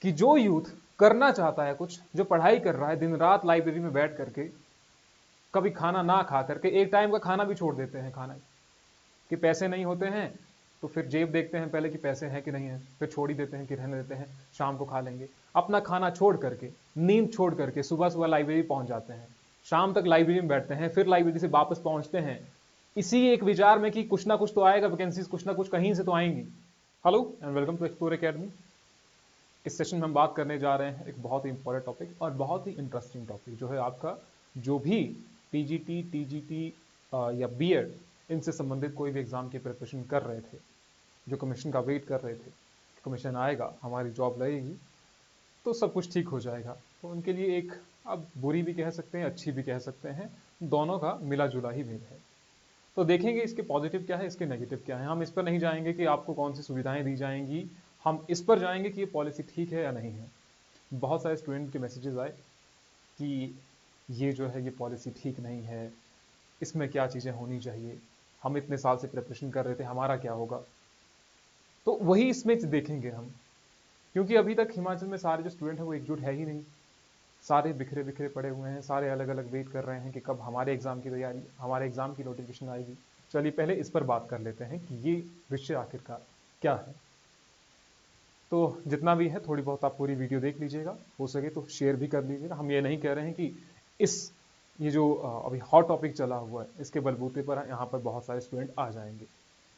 कि जो यूथ करना चाहता है कुछ, जो पढ़ाई कर रहा है दिन रात लाइब्रेरी में बैठ करके, कभी खाना ना खा करके, एक टाइम का खाना भी छोड़ देते हैं, खाना कि पैसे नहीं होते हैं तो फिर जेब देखते हैं पहले कि पैसे हैं कि नहीं है, फिर छोड़ ही देते हैं कि रहने देते हैं, शाम को खा लेंगे। अपना खाना छोड़ करके, नींद छोड़ करके सुबह सुबह लाइब्रेरी पहुंच जाते हैं, शाम तक लाइब्रेरी में बैठते हैं, फिर लाइब्रेरी से वापस पहुंचते हैं इसी एक विचार में कि कुछ ना कुछ तो आएगा, वैकेंसीज कुछ ना कुछ कहीं से तो आएंगी। Hello and welcome to explore academy. इस सेशन में हम बात करने जा रहे हैं एक बहुत ही इंपॉर्टेंट टॉपिक और बहुत ही इंटरेस्टिंग टॉपिक, जो है आपका जो भी पीजीटी, टीजीटी या बीएड इनसे संबंधित कोई भी एग्जाम की प्रिपरेशन कर रहे थे, जो कमीशन का वेट कर रहे थे, कमीशन आएगा, हमारी जॉब लगेगी तो सब कुछ ठीक हो जाएगा, तो उनके लिए एक, अब बुरी भी कह सकते हैं, अच्छी भी कह सकते हैं, दोनों का मिला जुला ही भेद है। तो देखेंगे इसके पॉजिटिव क्या है, इसके नेगेटिव क्या है। हम इस पर नहीं जाएंगे कि आपको कौन सी सुविधाएं दी जाएंगी, हम इस पर जाएंगे कि ये पॉलिसी ठीक है या नहीं है। बहुत सारे स्टूडेंट के मैसेजेस आए कि ये जो है ये पॉलिसी ठीक नहीं है, इसमें क्या चीज़ें होनी चाहिए, हम इतने साल से प्रिपरेशन कर रहे थे, हमारा क्या होगा। तो वही इसमें देखेंगे हम, क्योंकि अभी तक हिमाचल में सारे जो स्टूडेंट हैं वो एकजुट है ही नहीं, सारे बिखरे बिखरे पड़े हुए हैं, सारे अलग अलग वेट कर रहे हैं कि कब हमारे एग्जाम की तैयारी, हमारे एग्जाम की नोटिफिकेशन आएगी। चलिए पहले इस पर बात कर लेते हैं कि ये विषय आखिरकार क्या है। तो जितना भी है थोड़ी बहुत आप पूरी वीडियो देख लीजिएगा, हो सके तो शेयर भी कर लीजिएगा। हम ये नहीं कह रहे हैं कि ये जो अभी हॉट टॉपिक चला हुआ है इसके बलबूते पर यहाँ पर बहुत सारे स्टूडेंट आ जाएंगे,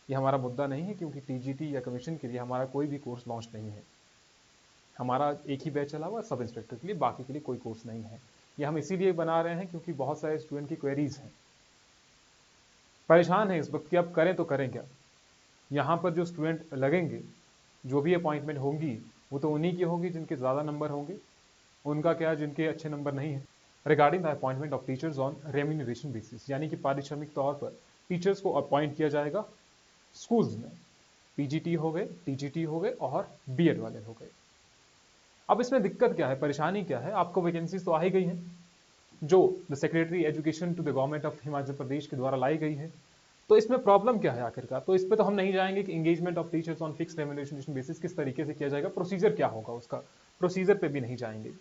ये हमारा मुद्दा नहीं है, क्योंकि टीजीटी या कमीशन के लिए हमारा कोई भी कोर्स लॉन्च नहीं है। हमारा एक ही बैच चला हुआ सब इंस्पेक्टर के लिए, बाकी के लिए कोई कोर्स नहीं है। ये हम इसीलिए बना रहे हैं क्योंकि बहुत सारे स्टूडेंट की क्वेरीज हैं, परेशान है इस वक्त कि अब करें तो करें क्या। यहाँ पर जो स्टूडेंट लगेंगे, जो भी अपॉइंटमेंट होंगी, वो तो उन्हीं की होगी जिनके ज़्यादा नंबर होंगे, उनका क्या जिनके अच्छे नंबर नहीं है। Regarding the appointment of teachers on remuneration basis, यानी कि पारिश्रमिक तौर पर टीचर्स को अपॉइंट किया जाएगा स्कूल्स में, पीजीटी हो गए, टीजीटी हो गए और बीएड वाले हो गए। अब इसमें दिक्कत क्या है, परेशानी क्या है, आपको वैकेंसीज तो आ ही गई हैं जो the secretary education to the government of Himachal Pradesh के द्वारा लाई गई है। तो इसमें प्रॉब्लम क्या है आखिरकार, तो इस पे तो हम नहीं जाएंगे कि engagement of teachers on fix remuneration basis किस तरीके से किया जाएगा, प्रोसीजर क्या होगा उसका, प्रोसीजर पे भी नहीं जाएंगे।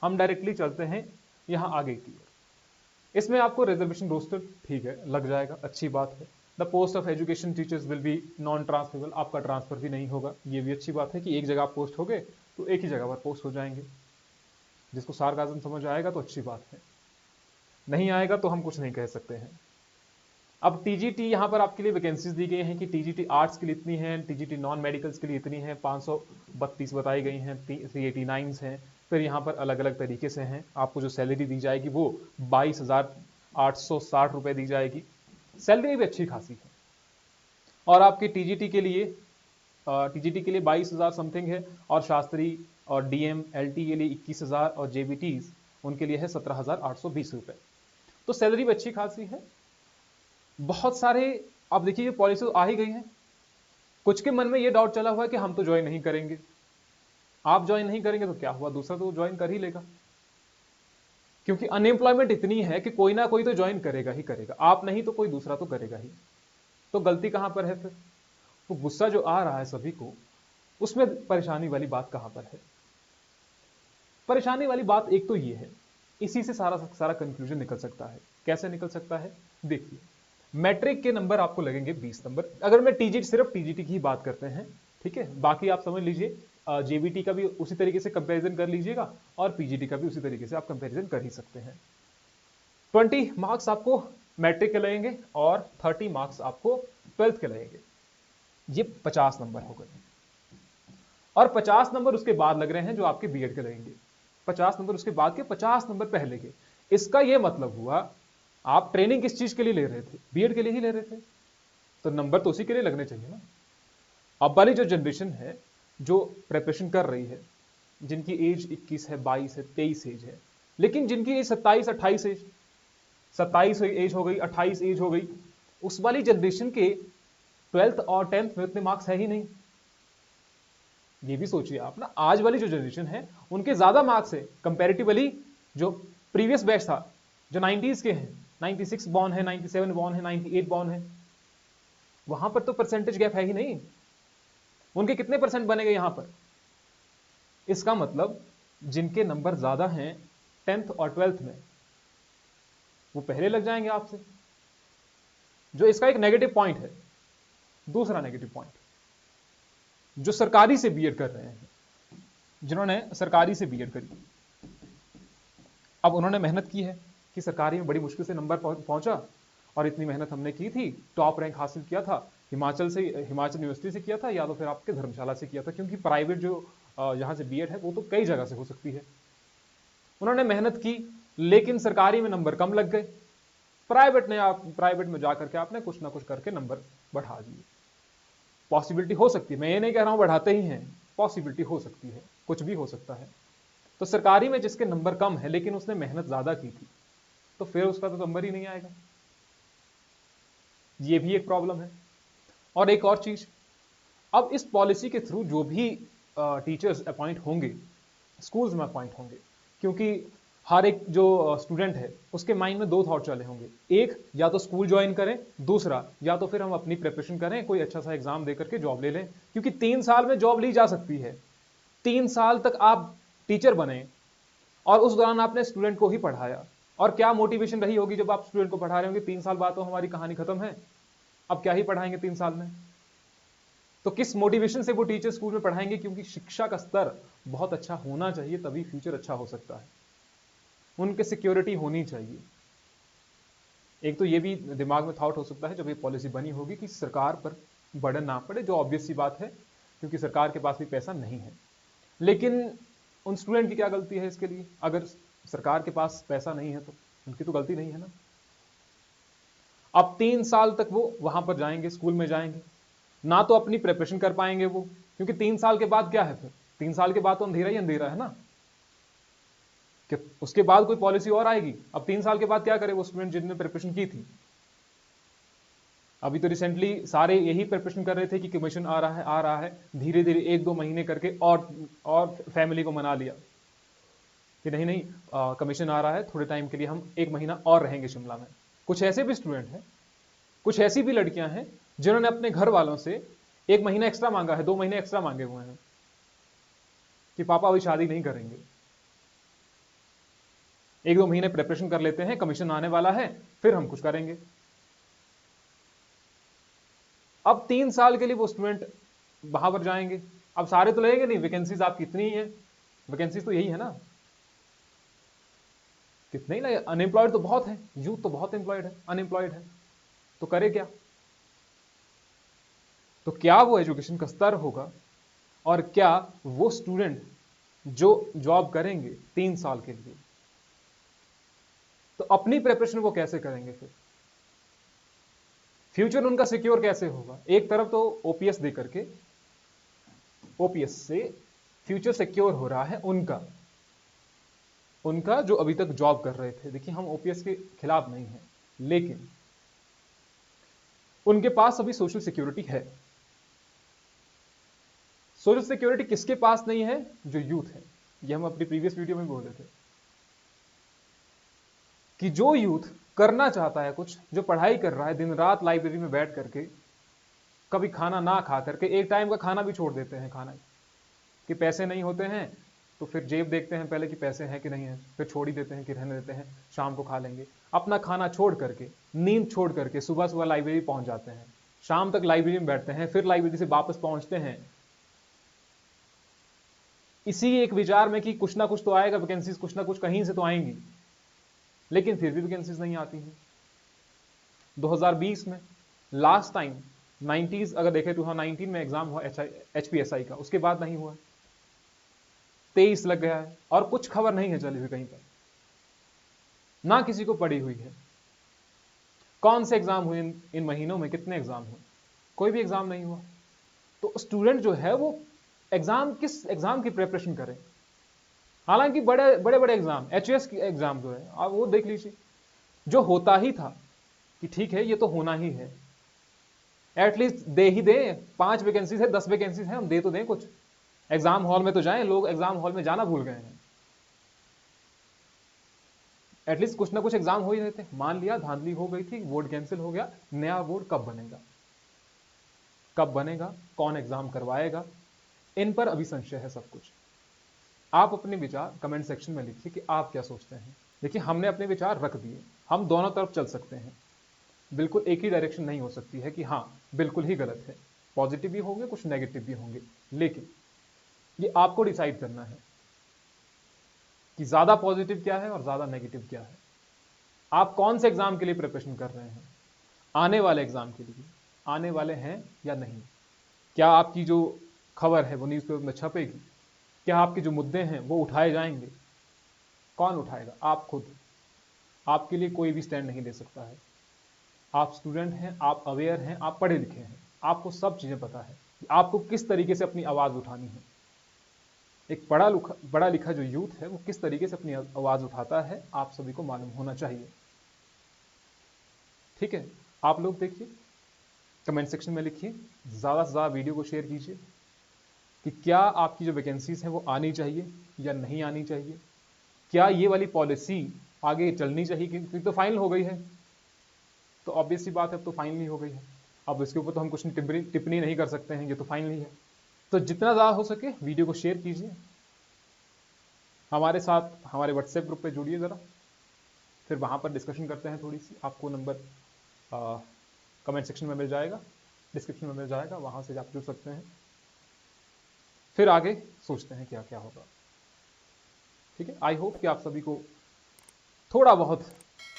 हम डायरेक्टली चलते हैं यहाँ आगे की ओर। इसमें आपको रिजर्वेशन रोस्टर ठीक है लग जाएगा, अच्छी बात है। The post of education teachers will be non transferable, आपका ट्रांसफर भी नहीं होगा, ये भी अच्छी बात है कि एक जगह आप पोस्ट हो गए तो एक ही जगह पर पोस्ट हो जाएंगे। जिसको सार्काज़म समझ आएगा तो अच्छी बात है, नहीं आएगा तो हम कुछ नहीं कह सकते हैं। अब टीजीटी यहाँ पर आपके लिए वैकेंसीज दी गई हैं कि टीजीटी आर्ट्स के लिए इतनी है, टीजीटी नॉन मेडिकल्स के लिए इतनी है, 532 बताई गई हैं, 389 हैं। फिर यहाँ पर अलग अलग तरीके से हैं। आपको जो सैलरी दी जाएगी वो 22,860 रुपये दी जाएगी, सैलरी भी अच्छी खासी है। और आपकी टीजीटी के लिए 22,000 समथिंग है, और शास्त्री और डीएम एलटी के लिए 21,000, और जेबीटी उनके लिए है 17,820 रुपये। तो सैलरी भी अच्छी खासी है। बहुत सारे, अब देखिए ये पॉलिसी आ ही गई है, कुछ के मन में ये डाउट चला हुआ है कि हम तो ज्वाइन नहीं करेंगे। आप ज्वाइन नहीं करेंगे तो क्या हुआ, दूसरा तो ज्वाइन कर ही लेगा, क्योंकि अनएम्प्लॉयमेंट इतनी है कि कोई ना कोई तो ज्वाइन करेगा ही करेगा, आप नहीं तो कोई दूसरा तो करेगा ही। तो गलती कहां पर है फिर, तो गुस्सा जो आ रहा है सभी को, उसमें परेशानी वाली बात कहां पर है। परेशानी वाली बात एक तो ये है, इसी से सारा कंक्लूजन निकल सकता है। कैसे निकल सकता है, देखिए मैट्रिक के नंबर आपको लगेंगे 20 नंबर, अगर मैं टीजीटी, सिर्फ टीजीटी की ही बात करते हैं, ठीक है, बाकी आप समझ लीजिए, जेबीटी का भी उसी तरीके से कंपैरिजन कर लीजिएगा और पीजीटी का भी उसी तरीके से आप कंपैरिजन कर ही सकते हैं। 20 मार्क्स आपको मैट्रिक के लगेंगे और 30 मार्क्स आपको 12th के लगेंगे, ये 50 नंबर हो गए। और 50 नंबर उसके बाद लग रहे हैं जो आपके बीएड के लगेंगे, 50 नंबर उसके बाद के, 50 नंबर पहले के। इसका यह मतलब हुआ आप ट्रेनिंग किस चीज के लिए ले रहे थे, बीएड के लिए ही ले रहे थे, तो नंबर तो उसी के लिए लगने चाहिए ना। अब वाली जो जनरेशन है जो प्रिपरेशन कर रही है, जिनकी एज 21 है, 22 है, 23 एज है, लेकिन जिनकी एज 27, 28 एज, 27 एज हो गई, 28 एज हो गई, उस वाली जनरेशन के 12th और 10th में उतने मार्क्स है ही नहीं। ये भी सोचिए आप ना, आज वाली जो जनरेशन है उनके ज्यादा मार्क्स है कंपैरेटिवली जो प्रीवियस बैच था, जो 90s के हैं, 96 बॉर्न है, 97 बॉर्न है, 98 बॉर्न है, वहां पर तो परसेंटेज गैप है ही नहीं। उनके कितने परसेंट बनेंगे यहां पर, इसका मतलब जिनके नंबर ज्यादा हैं 10th और 12th में, वो पहले लग जाएंगे आपसे, जो इसका एक नेगेटिव पॉइंट है। दूसरा नेगेटिव पॉइंट, जो सरकारी से बीएड कर रहे हैं, जिन्होंने सरकारी से बीएड करी, अब उन्होंने मेहनत की है कि सरकारी में बड़ी मुश्किल से नंबर पहुंचा और इतनी मेहनत हमने की थी, टॉप रैंक हासिल किया था, हिमाचल यूनिवर्सिटी से किया था या तो फिर आपके धर्मशाला से किया था, क्योंकि प्राइवेट जो यहां से बीएड है वो तो कई जगह से हो सकती है। उन्होंने मेहनत की लेकिन सरकारी में नंबर कम लग गए, प्राइवेट में जाकर के आपने कुछ ना कुछ करके नंबर बढ़ा दिए। पॉसिबिलिटी हो सकती है, मैं ये नहीं कह रहा हूं बढ़ाते ही हैं, पॉसिबिलिटी हो सकती है, कुछ भी हो सकता है। तो सरकारी में जिसके नंबर कम है लेकिन उसने मेहनत ज्यादा की थी, तो फिर उसका तो नंबर ही नहीं आएगा। ये भी एक प्रॉब्लम है। और एक और चीज, अब इस पॉलिसी के थ्रू जो भी टीचर्स अपॉइंट होंगे, स्कूल्स में अपॉइंट होंगे, क्योंकि हर एक जो स्टूडेंट है उसके माइंड में दो थॉट चले होंगे, एक या तो स्कूल ज्वाइन करें, दूसरा या तो फिर हम अपनी प्रिपरेशन करें, कोई अच्छा सा एग्जाम देकर के जॉब ले लें, क्योंकि 3 साल में जॉब ली जा सकती है। 3 साल तक आप टीचर बने और उस दौरान आपने स्टूडेंट को ही पढ़ाया, और क्या मोटिवेशन रही होगी जब आप स्टूडेंट को पढ़ा रहे होंगे? 3 साल बाद तो हमारी कहानी खत्म है, अब क्या ही पढ़ाएंगे 3 साल में? तो किस मोटिवेशन से वो टीचर स्कूल में पढ़ाएंगे? क्योंकि शिक्षा का स्तर बहुत अच्छा होना चाहिए, तभी फ्यूचर अच्छा हो सकता है। उनके सिक्योरिटी होनी चाहिए। एक तो ये भी दिमाग में थॉट हो सकता है जब ये पॉलिसी बनी होगी कि सरकार पर बर्डन ना पड़े, जो ऑब्वियस सी बात है क्योंकि सरकार के पास भी पैसा नहीं है। लेकिन उन स्टूडेंट की क्या गलती है इसके लिए? अगर सरकार के पास पैसा नहीं है तो उनकी तो गलती नहीं है ना। अब 3 साल तक वो वहां पर जाएंगे, स्कूल में जाएंगे, ना तो अपनी प्रिपरेशन कर पाएंगे वो, क्योंकि 3 साल के बाद क्या है? फिर 3 साल के बाद तो अंधेरा ही अंधेरा है ना, कि उसके बाद कोई पॉलिसी और आएगी। अब 3 साल के बाद क्या करे वो स्टूडेंट जिन्होंने प्रिपरेशन की थी? अभी तो रिसेंटली सारे यही प्रिपरेशन कर रहे थे कि कमीशन आ रहा है, धीरे धीरे 1-2 महीने करके और फैमिली को मना लिया कि नहीं नहीं कमीशन आ रहा है, थोड़े टाइम के लिए हम 1 महीना और रहेंगे शिमला में। कुछ ऐसे भी स्टूडेंट हैं, कुछ ऐसी भी लड़कियां हैं जिन्होंने अपने घर वालों से 1 महीना एक्स्ट्रा मांगा है, 2 महीने एक्स्ट्रा मांगे हुए हैं कि पापा अभी शादी नहीं करेंगे, 1-2 महीने प्रिपरेशन कर लेते हैं, कमीशन आने वाला है, फिर हम कुछ करेंगे। अब 3 साल के लिए वो स्टूडेंट वहां पर जाएंगे। अब सारे तो लगेंगे नहीं, वैकेंसीज आपकी इतनी ही है, वैकेंसीज तो यही है ना, कितने ही लगे? अनएम्प्लॉयड तो बहुत है, यूथ तो बहुत एम्प्लॉयड है, अनएम्प्लॉयड है, तो करे क्या? तो क्या वो एजुकेशन का स्तर होगा, और क्या वो स्टूडेंट जो जॉब करेंगे 3 साल के लिए, तो अपनी प्रिपरेशन वो कैसे करेंगे? फिर फ्यूचर उनका सिक्योर कैसे होगा? एक तरफ तो ओपीएस दे करके, ओपीएस से फ्यूचर सिक्योर हो रहा है उनका जो अभी तक जॉब कर रहे थे। देखिए, हम ओपीएस के खिलाफ नहीं हैं, लेकिन उनके पास अभी सोशल सिक्योरिटी है। सोशल सिक्योरिटी किसके पास नहीं है? जो यूथ है। ये हम अपनी प्रीवियस वीडियो में बोल रहे थे कि जो यूथ करना चाहता है कुछ, जो पढ़ाई कर रहा है, दिन रात लाइब्रेरी में बैठ करके, कभी खाना ना खा करके, एक टाइम का खाना भी छोड़ देते हैं, खाना कि पैसे नहीं होते हैं तो फिर जेब देखते हैं पहले कि पैसे हैं कि नहीं है, फिर छोड़ ही देते हैं कि रहने देते हैं, शाम को खा लेंगे। अपना खाना छोड़ करके, नींद छोड़ करके सुबह सुबह लाइब्रेरी पहुंच जाते हैं, शाम तक लाइब्रेरी में बैठते हैं, फिर लाइब्रेरी से वापस पहुंचते हैं इसी एक विचार में कि कुछ ना कुछ तो आएगा, वैकेंसीज कुछ ना कुछ कहीं से तो आएंगी, लेकिन फिर भी वैकेंसीज नहीं आती हैं। 2020 में लास्ट टाइम 90s अगर देखें 2019 में एग्जाम हुआ एचपीएसआई का, उसके बाद नहीं हुआ, 23 लग गया है और कुछ खबर नहीं है चली हुई कहीं पर, ना किसी को पड़ी हुई है। कौन से एग्जाम हुए इन महीनों में? कितने एग्जाम हुए? कोई भी एग्जाम नहीं हुआ। तो स्टूडेंट जो है वो किस एग्जाम की प्रिपरेशन करें? हालांकि बड़े बड़े एग्जाम, एचएस की एग्जाम जो है आप वो देख लीजिए, जो होता ही था कि ठीक है ये तो होना ही है, एटलीस्ट दे ही दें, 5 वैकेंसीज है, 10 वैकेंसीज है, हम दे तो दें कुछ, एग्जाम हॉल में तो जाएं। लोग एग्जाम हॉल में जाना भूल गए हैं, एटलीस्ट कुछ ना कुछ एग्जाम हो ही रहे थे। मान लिया धांधली हो गई थी, बोर्ड कैंसिल हो गया, नया बोर्ड कब बनेगा? कब बनेगा? कौन एग्जाम करवाएगा? इन पर अभी संशय है सब कुछ। आप अपने विचार कमेंट सेक्शन में लिखिए कि आप क्या सोचते हैं। देखिए, हमने अपने विचार रख दिए, हम दोनों तरफ चल सकते हैं, बिल्कुल एक ही डायरेक्शन नहीं हो सकती है कि हाँ बिल्कुल ही गलत है। पॉजिटिव भी होंगे, कुछ नेगेटिव भी होंगे, लेकिन ये आपको डिसाइड करना है कि ज्यादा पॉजिटिव क्या है और ज्यादा नेगेटिव क्या है। आप कौन से एग्जाम के लिए प्रिपरेशन कर रहे हैं, आने वाले एग्जाम के लिए आने वाले हैं या नहीं। क्या आपकी जो खबर है वो न्यूज़पेपर में छपेगी, क्या आपके जो मुद्दे हैं वो उठाए जाएंगे। कौन उठाएगा, आप खुद। आपके लिए कोई भी स्टैंड नहीं ले सकता है। आप स्टूडेंट हैं, आप अवेयर हैं, आप पढ़े लिखे हैं, आपको सब चीजें पता है कि आपको किस तरीके से अपनी आवाज उठानी है। एक पढ़ा लिखा जो यूथ है वो किस तरीके से अपनी आवाज उठाता है, आप सभी को मालूम होना चाहिए। ठीक है, आप लोग देखिए, कमेंट सेक्शन में लिखिए, ज़्यादा से ज़्यादा वीडियो को शेयर कीजिए कि क्या आपकी जो वैकेंसीज हैं वो आनी चाहिए या नहीं आनी चाहिए। क्या ये वाली पॉलिसी आगे चलनी चाहिए, क्योंकि तो फाइनल हो गई है, तो ऑब्वियस सी बात है, अब तो फाइनल ही हो गई है। अब इसके ऊपर तो हम कुछ टिप्पणी नहीं कर सकते हैं, ये तो फाइनल ही है। तो जितना ज़्यादा हो सके वीडियो को शेयर कीजिए, हमारे साथ हमारे व्हाट्सएप ग्रुप पे जुड़िए ज़रा, फिर वहाँ पर डिस्कशन करते हैं थोड़ी सी। आपको नंबर कमेंट सेक्शन में मिल जाएगा, डिस्क्रिप्शन में मिल जाएगा, वहाँ से आप जुड़ सकते हैं। फिर आगे सोचते हैं क्या क्या होगा। ठीक है, आई होप कि आप सभी को थोड़ा बहुत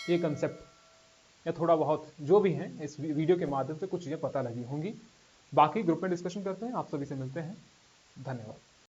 ये कंसेप्ट या थोड़ा बहुत जो भी है इस वीडियो के माध्यम से कुछ चीज़ें पता लगी होंगी। बाकी ग्रुप में डिस्कशन करते हैं। आप सभी से मिलते हैं। धन्यवाद।